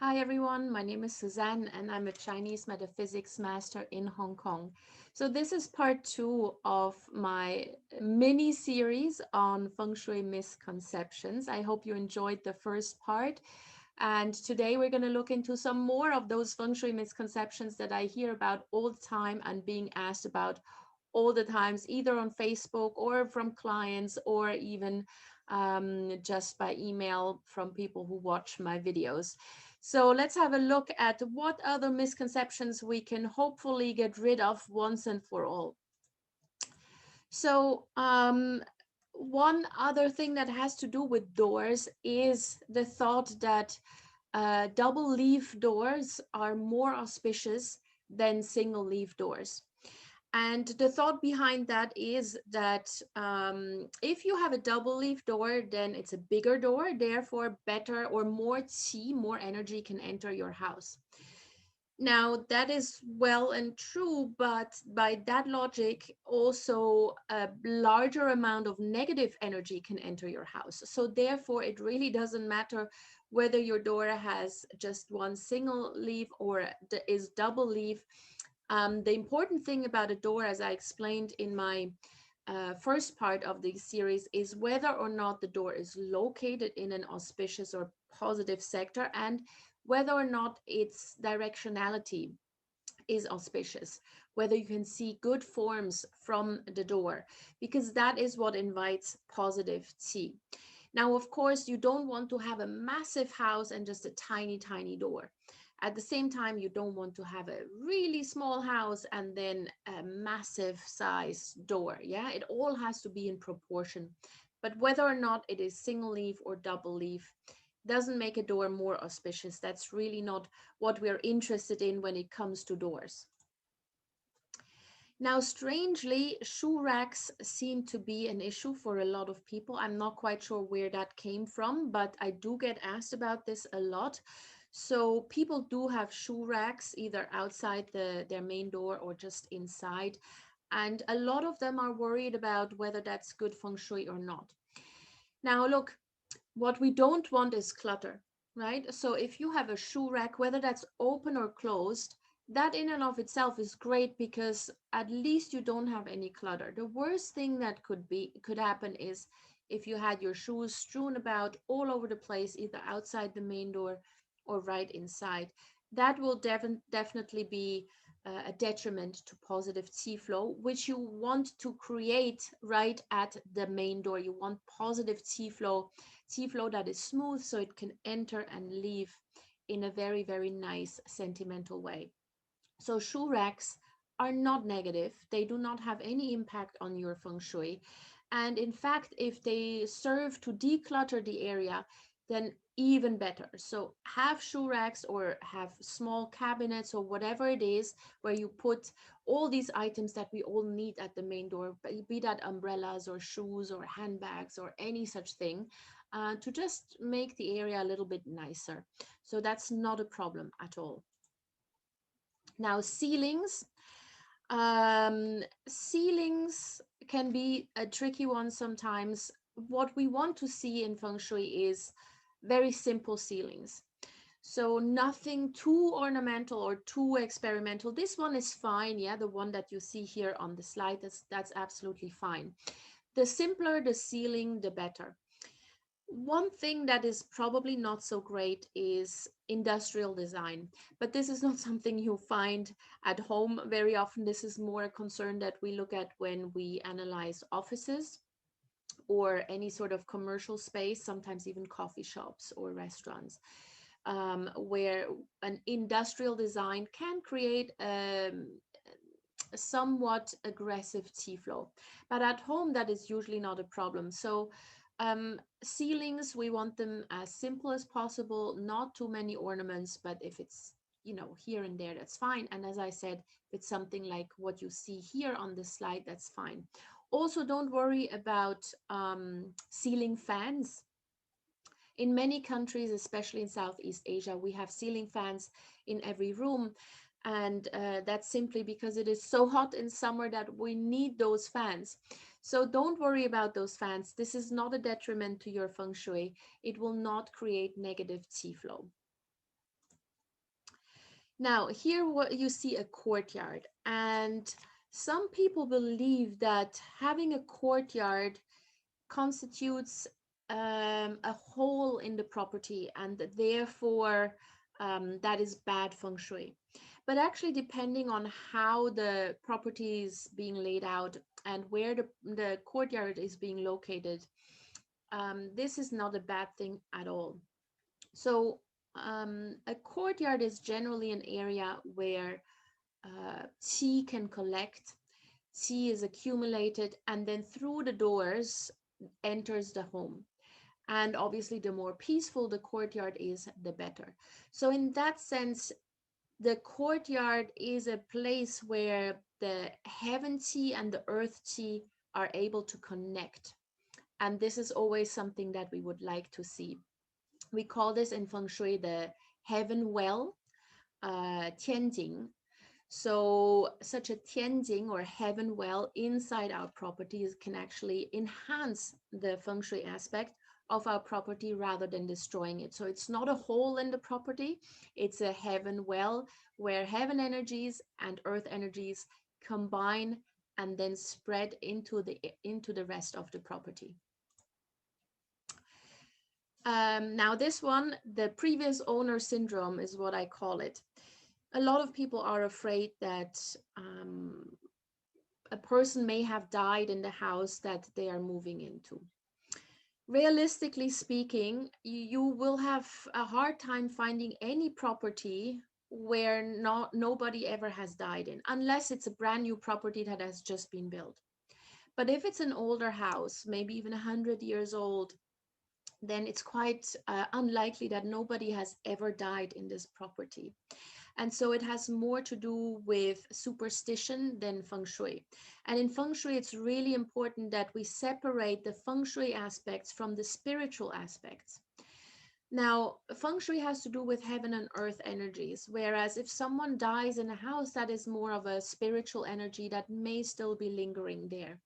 Hi everyone, my name is Suzanne and I'm a Chinese metaphysics master in Hong Kong. So this is part two of my mini series on Feng Shui misconceptions. I hope you enjoyed the first part. And today we're going to look into some more of those Feng Shui misconceptions that I hear about all the time and being asked about all the times, either on Facebook or from clients or even just by email from people who watch my videos. So let's have a look at what other misconceptions we can hopefully get rid of once and for all. So one other thing that has to do with doors is the thought that double leaf doors are more auspicious than single leaf doors. And the thought behind that is that if you have a double leaf door, then it's a bigger door, therefore better or more qi, more energy can enter your house. Now, that is well and true, but by that logic, also a larger amount of negative energy can enter your house. So therefore, it really doesn't matter whether your door has just one single leaf or is double leaf. The important thing about a door, as I explained in my first part of the series, is whether or not the door is located in an auspicious or positive sector and whether or not its directionality is auspicious, whether you can see good forms from the door, because that is what invites positive qi. Now, of course, you don't want to have a massive house and just a tiny, tiny door. At the same time, you don't want to have a really small house and then a massive size door. Yeah, it all has to be in proportion. But whether or not it is single leaf or double leaf doesn't make a door more auspicious. That's really not what we're interested in when it comes to doors. Now, strangely, shoe racks seem to be an issue for a lot of people. I'm not quite sure where that came from, but I do get asked about this a lot. So people do have shoe racks either outside their main door or just inside. And a lot of them are worried about whether that's good feng shui or not. Now, look, what we don't want is clutter, right? So if you have a shoe rack, whether that's open or closed, that in and of itself is great because at least you don't have any clutter. The worst thing that could happen is if you had your shoes strewn about all over the place, either outside the main door or right inside. That will definitely be a detriment to positive qi flow, which you want to create right at the main door. You want positive qi flow that is smooth so it can enter and leave in a very, very nice sentimental way. So shoe racks are not negative. They do not have any impact on your feng shui. And in fact, if they serve to declutter the area, then even better. So have shoe racks or have small cabinets or whatever it is where you put all these items that we all need at the main door, be that umbrellas or shoes or handbags or any such thing, to just make the area a little bit nicer. So that's not a problem at all. Now, ceilings can be a tricky one sometimes. What we want to see in feng shui is very simple ceilings. So nothing too ornamental or too experimental. This one is fine. Yeah, the one that you see here on the slide, that's absolutely fine. The simpler the ceiling, the better. One thing that is probably not so great is industrial design, but this is not something you find at home very often. This is more a concern that we look at when we analyze offices or any sort of commercial space, sometimes even coffee shops or restaurants, where an industrial design can create a somewhat aggressive tea flow. But at home, that is usually not a problem. So ceilings, we want them as simple as possible, not too many ornaments, but if it's, here and there, that's fine. And as I said, if it's something like what you see here on this slide, that's fine. Also, don't worry about ceiling fans. In many countries, especially in Southeast Asia, we have ceiling fans in every room. And that's simply because it is so hot in summer that we need those fans. So don't worry about those fans. This is not a detriment to your feng shui. It will not create negative qi flow. Now, here what you see a courtyard, and some people believe that having a courtyard constitutes a hole in the property, and that therefore that is bad feng shui. But actually, depending on how the property is being laid out and where the courtyard is being located, this is not a bad thing at all. So, a courtyard is generally an area where qi can collect, qi is accumulated, and then through the doors enters the home. And obviously, the more peaceful the courtyard is, the better. So, in that sense, the courtyard is a place where the heaven qi and the earth qi are able to connect. And this is always something that we would like to see. We call this in feng shui the heaven well, tianjing. So such a tianjing or heaven well inside our properties can actually enhance the feng shui aspect of our property rather than destroying it. So it's not a hole in the property, it's a heaven well where heaven energies and earth energies combine and then spread into the rest of the property. Now this one, the previous owner syndrome is what I call it. A lot of people are afraid that a person may have died in the house that they are moving into. Realistically speaking, you will have a hard time finding any property where nobody ever has died in, unless it's a brand new property that has just been built. But if it's an older house, maybe even 100 years old, then it's quite unlikely that nobody has ever died in this property. And so it has more to do with superstition than feng shui. And in feng shui, it's really important that we separate the feng shui aspects from the spiritual aspects. Now, feng shui has to do with heaven and earth energies, whereas if someone dies in a house, that is more of a spiritual energy that may still be lingering there.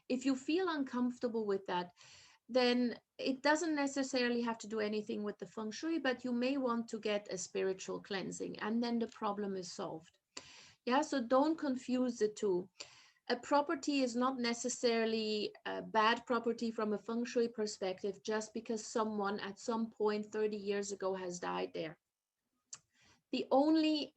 If you feel uncomfortable with that, then it doesn't necessarily have to do anything with the feng shui, but you may want to get a spiritual cleansing, and then the problem is solved. Yeah, so don't confuse the two. A property is not necessarily a bad property from a feng shui perspective just because someone at some point 30 years ago has died there. The only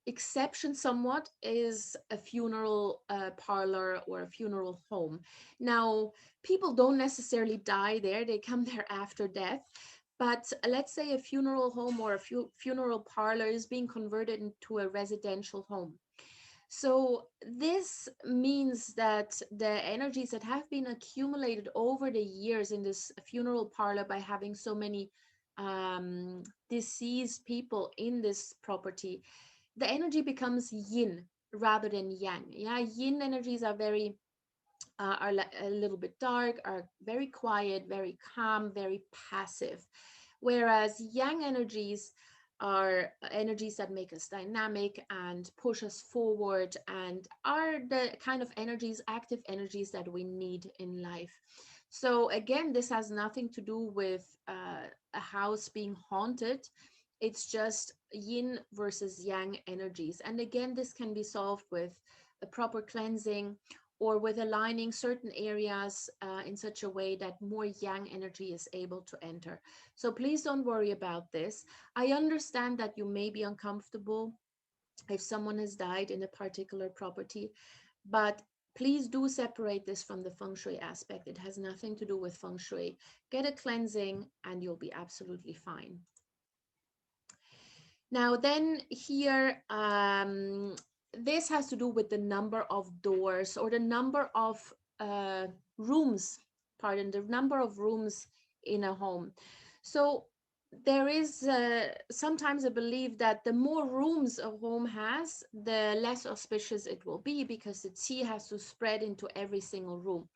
exception somewhat is a funeral parlor or a funeral home. Now, people don't necessarily die there, they come there after death. But let's say a funeral home or a funeral parlor is being converted into a residential home. So this means that the energies that have been accumulated over the years in this funeral parlor by having so many deceased people in this property, the energy becomes yin rather than yang. Yeah, yin energies are very a little bit dark, are very quiet, very calm, very passive, whereas yang energies are energies that make us dynamic and push us forward and are the kind of energies, active energies that we need in life. So again, this has nothing to do with a house being haunted. It's just yin versus yang energies. And again, this can be solved with a proper cleansing or with aligning certain areas in such a way that more yang energy is able to enter. So please don't worry about this. I understand that you may be uncomfortable if someone has died in a particular property, but please do separate this from the feng shui aspect. It has nothing to do with feng shui. Get a cleansing and you'll be absolutely fine. Now then here, this has to do with the number of doors or the number of rooms, pardon, the number of rooms in a home. So there is sometimes a belief that the more rooms a home has, the less auspicious it will be because the qi has to spread into every single room.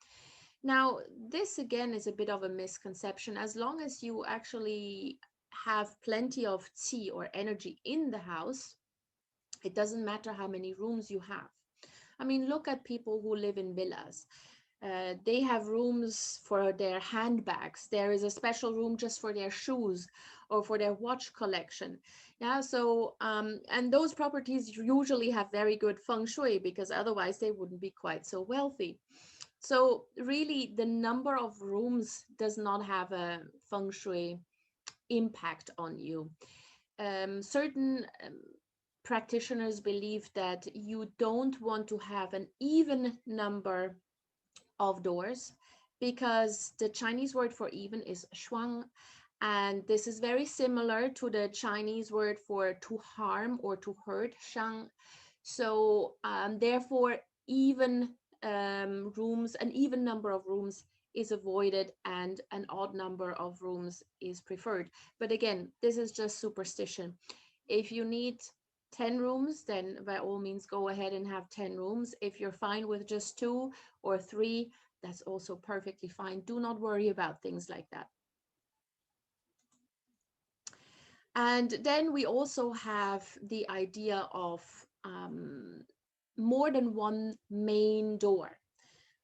Now, this again is a bit of a misconception. As long as you actually have plenty of qi or energy in the house, it doesn't matter how many rooms you have. I mean, look at people who live in villas. They have rooms for their handbags. There is a special room just for their shoes. or for their watch collection. Yeah, so and those properties usually have very good feng shui, because otherwise they wouldn't be quite so wealthy. So really, the number of rooms does not have a feng shui impact on you. Certain practitioners believe that you don't want to have an even number of doors, because the Chinese word for even is shuang, and this is very similar to the Chinese word for to harm or to hurt, shang. So therefore, even rooms, an even number of rooms is avoided, and an odd number of rooms is preferred. But again, this is just superstition. If you need 10 rooms, then by all means go ahead and have 10 rooms. If you're fine with just 2 or 3, that's also perfectly fine. Do not worry about things like that. And then we also have the idea of more than one main door.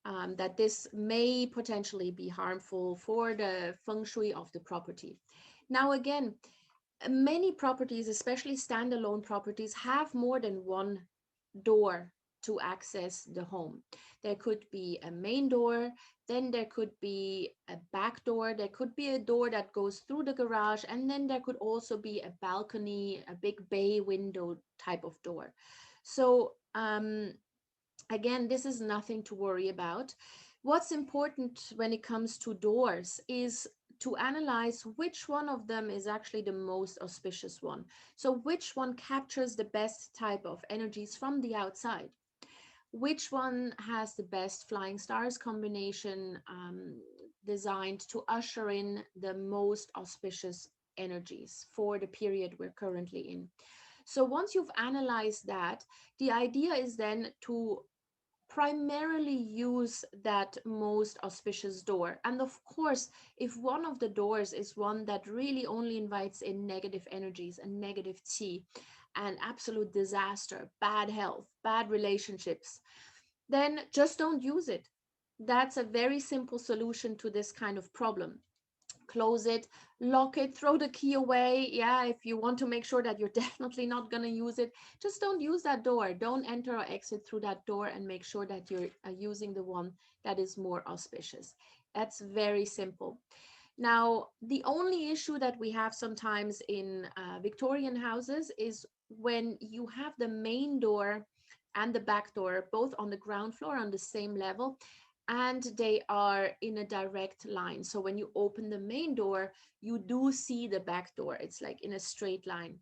That this may potentially be harmful for the feng shui of the property. Now, again, many properties, especially standalone properties, have more than one door to access the home. There could be a main door, then there could be a back door, there could be a door that goes through the garage, and then there could also be a balcony, a big bay window type of door. So again, this is nothing to worry about. What's important when it comes to doors is to analyze which one of them is actually the most auspicious one. So which one captures the best type of energies from the outside? Which one has the best flying stars combination designed to usher in the most auspicious energies for the period we're currently in? So once you've analyzed that, the idea is then to primarily use that most auspicious door. And of course, if one of the doors is one that really only invites in negative energies and negative qi and absolute disaster, bad health, bad relationships, then just don't use it. That's a very simple solution to this kind of problem. Close it, lock it, throw the key away. Yeah, if you want to make sure that you're definitely not going to use it, just don't use that door. Don't enter or exit through that door, and make sure that you're using the one that is more auspicious. That's very simple. Now, the only issue that we have sometimes in Victorian houses is when you have the main door and the back door both on the ground floor on the same level, and they are in a direct line. So when you open the main door, you do see the back door. It's like in a straight line.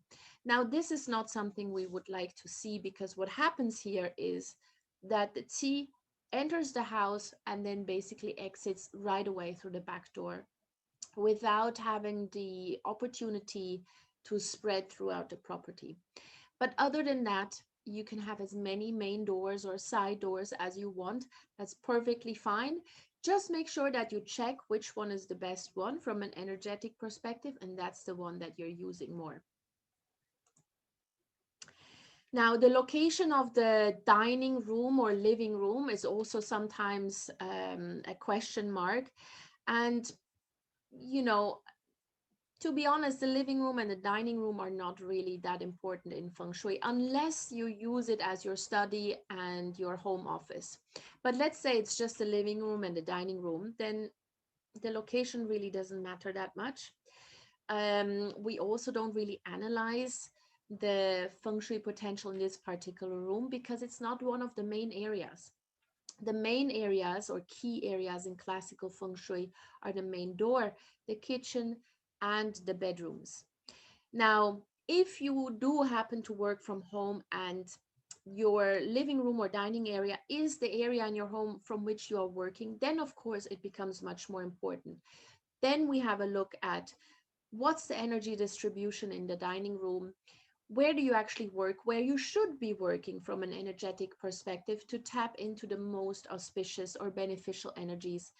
Now, this is not something we would like to see, because what happens here is that the qi enters the house and then basically exits right away through the back door without having the opportunity to spread throughout the property. But other than that, you can have as many main doors or side doors as you want. That's perfectly fine. Just make sure that you check which one is the best one from an energetic perspective, and that's the one that you're using more. Now, the location of the dining room or living room is also sometimes a question mark. And, you know, to be honest, the living room and the dining room are not really that important in feng shui unless you use it as your study and your home office. But let's say it's just the living room and the dining room, then the location really doesn't matter that much. We also don't really analyze the feng shui potential in this particular room because it's not one of the main areas. The main areas or key areas in classical feng shui are the main door, the kitchen, and the bedrooms. Now, if you do happen to work from home and your living room or dining area is the area in your home from which you are working, then of course it becomes much more important. Then we have a look at what's the energy distribution in the dining room, where do you actually work, where you should be working from an energetic perspective to tap into the most auspicious or beneficial energies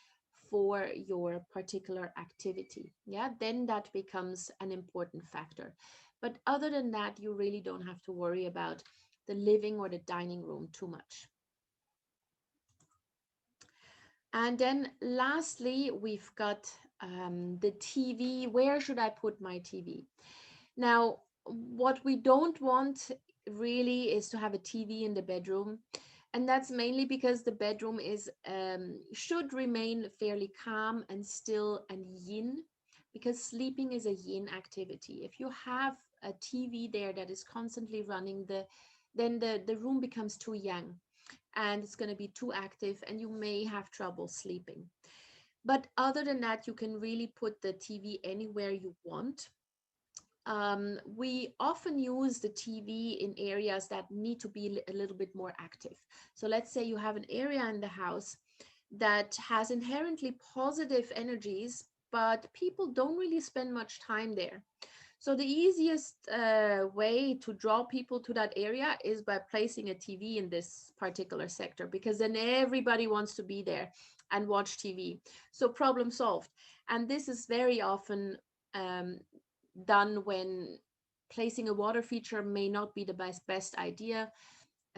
for your particular activity. Yeah, then that becomes an important factor. But other than that, you really don't have to worry about the living or the dining room too much. And then lastly, we've got The TV, where should I put my TV? Now, what we don't want really is to have a TV in the bedroom. And that's mainly because the bedroom is should remain fairly calm and still and yin, because sleeping is a yin activity. If you have a TV there that is constantly running, then the room becomes too yang and it's going to be too active and you may have trouble sleeping. But other than that, you can really put the TV anywhere you want. We often use the TV in areas that need to be a little bit more active. So let's say you have an area in the house that has inherently positive energies, but people don't really spend much time there. So the easiest way to draw people to that area is by placing a TV in this particular sector, because then everybody wants to be there and watch TV. So problem solved. And this is very often um, done when placing a water feature may not be the best idea.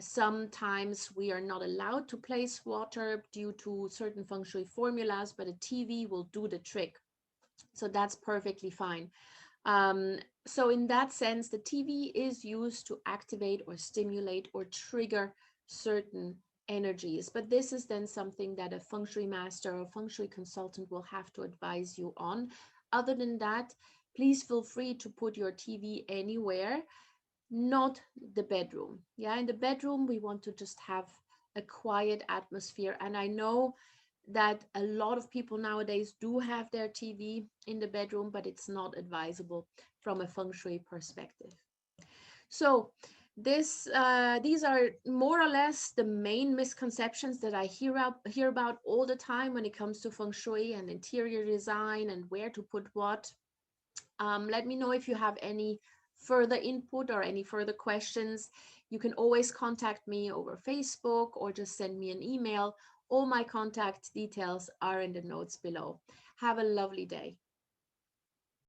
Sometimes we are not allowed to place water due to certain feng shui formulas, but a TV will do the trick. So that's perfectly fine. Um, so in that sense, the TV is used to activate or stimulate or trigger certain energies. But this is then something that a feng shui master or feng shui consultant will have to advise you on. Other than that, please feel free to put your TV anywhere, not the bedroom. Yeah, in the bedroom, we want to just have a quiet atmosphere. And I know that a lot of people nowadays do have their TV in the bedroom, but it's not advisable from a feng shui perspective. So these are more or less the main misconceptions that I hear about all the time when it comes to feng shui and interior design and where to put what. Let me know if you have any further input or any further questions. You can always contact me over Facebook or just send me an email. All my contact details are in the notes below. Have a lovely day.